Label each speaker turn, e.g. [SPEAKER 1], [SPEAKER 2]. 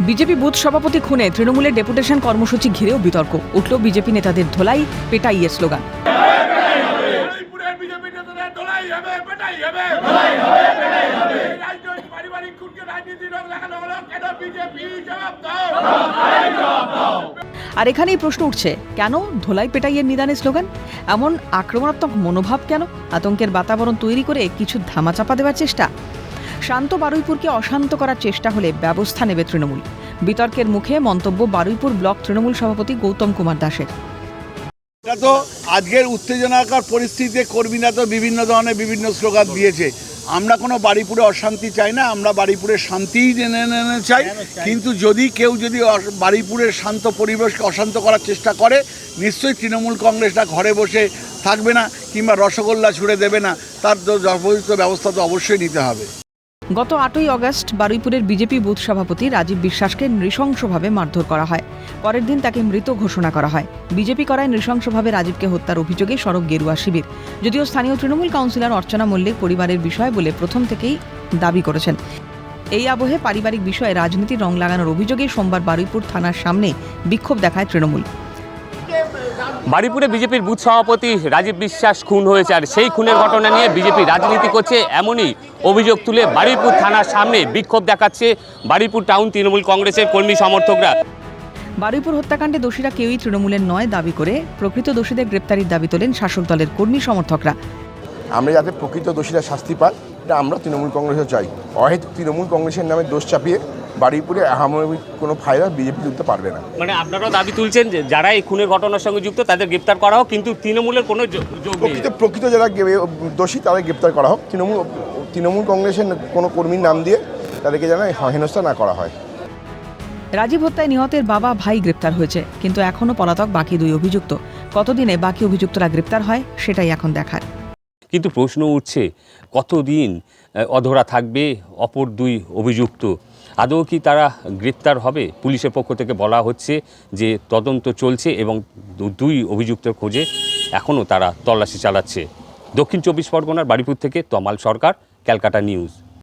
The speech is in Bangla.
[SPEAKER 1] বিজেপি বুথ সভাপতি খুনে তৃণমূলের ডেপুটেশন কর্মসূচি ঘিরেও বিতর্ক। উঠল বিজেপি নেতাদের ধোলাই পেটাইয়ের স্লোগান। আর এখানেই প্রশ্ন উঠছে, কেন ধোলাই পেটাইয়ের নিদানের স্লোগান? এমন আক্রমণাত্মক মনোভাব কেন? আতঙ্কের বাতাবরণ তৈরি করে কিছু ধামাচাপা দেওয়ার চেষ্টা? শান্ত বারুইপুরকে অশান্ত করার চেষ্টা হলে ব্যবস্থা নেবে তৃণমূল। বিতর্কের মুখে মন্তব্য বারুইপুর ব্লক তৃণমূল সভাপতি গৌতম কুমার দাসের।
[SPEAKER 2] এটা তো আজকের উত্তেজনাকর পরিস্থিতিতে কর্মীরা তো বিভিন্ন ধরনের বিভিন্ন স্লোগান দিয়েছে। আমরা কোনো বারুইপুরে অশান্তি চাই না, আমরা বারুইপুরের শান্তিই চাই। কিন্তু কেউ যদি বারুইপুরের শান্ত পরিবেশকে অশান্ত করার চেষ্টা করে, নিশ্চয়ই তৃণমূল কংগ্রেসটা ঘরে বসে থাকবে না কিংবা রসগোল্লা ছুড়ে দেবে না, তার যথোচিত ব্যবস্থা তো অবশ্যই নিতে হবে।
[SPEAKER 1] গত 8ই অগস্ট বারুইপুরের বিজেপি বুথ সভাপতি রাজীব বিশ্বাসকে নৃশংসভাবে মারধর করা হয়। পরের দিন তাকে মৃত ঘোষণা করা হয়। বিজেপি করায় নৃশংসভাবে রাজীবকে হত্যার অভিযোগে সরব গেরুয়া শিবির। যদিও স্থানীয় তৃণমূল কাউন্সিলর অর্চনা মল্লিক পরিবারের বিষয় বলে প্রথম থেকেই দাবি করেছেন। এই আবহে পারিবারিক বিষয়ে রাজনীতির রং লাগানোর অভিযোগে সোমবার বারুইপুর থানার সামনে বিক্ষোভ দেখায় তৃণমূল।
[SPEAKER 3] বারুইপুরে বিজেপির বুথ সভাপতি রাজীব বিশ্বাস খুন হয়েছে, আর সেই খুনের ঘটনা নিয়ে বিজেপি রাজনীতি করছে, এমনই অভিযোগ তুলে বারুইপুর থানার সামনে বিক্ষোভ দেখাচ্ছে বারুইপুর টাউন তৃণমূল কংগ্রেসের কর্মী সমর্থকরা।
[SPEAKER 1] বারুইপুর হত্যাকাণ্ডে দোষীরা কেউই তৃণমূলের নয় দাবি করে প্রকৃত দোষীদের গ্রেপ্তারির দাবি তোলেন শাসক দলের কর্মী সমর্থকরা।
[SPEAKER 4] আমরা যাতে প্রকৃত দোষীরা শাস্তি পায়, এটা আমরা তৃণমূল কংগ্রেসও চাই। অহেতুক তৃণমূল কংগ্রেসের নামে দোষ চাপিয়ে বারুইপুরে আহামরি কোনো ফায়দা বিজেপি তুলতে পারবে না।
[SPEAKER 3] মানে আপনারাও দাবি তুলছেন যে যারা এই খুনের ঘটনার সঙ্গে যুক্ত তাদের গ্রেপ্তার করা হোক, কিন্তু তৃণমূলের কোনো
[SPEAKER 4] প্রকৃত যারা দোষী তাদের গ্রেপ্তার করা হোক। তৃণমূল কংগ্রেসের কোনো কর্মীর নাম দিয়ে তাদেরকে যেন হেনস্থা না করা হয়।
[SPEAKER 1] রাজীব হত্যায় নিহতের বাবা ভাই গ্রেপ্তার হয়েছে, কিন্তু এখনও পলাতক বাকি দুই অভিযুক্ত। কতদিনে বাকি অভিযুক্তরা গ্রেপ্তার হয় সেটাই এখন দেখার।
[SPEAKER 3] কিন্তু প্রশ্ন উঠছে, কতদিন অধরা থাকবে অপর দুই অভিযুক্ত? আদৌ কি তারা গ্রেপ্তার হবে? পুলিশের পক্ষ থেকে বলা হচ্ছে যে তদন্ত চলছে এবং দুই অভিযুক্তের খোঁজে এখনও তারা তল্লাশি চালাচ্ছে। দক্ষিণ 24 পরগনার বারুইপুর থেকে তমাল সরকার, ক্যালকাটা নিউজ।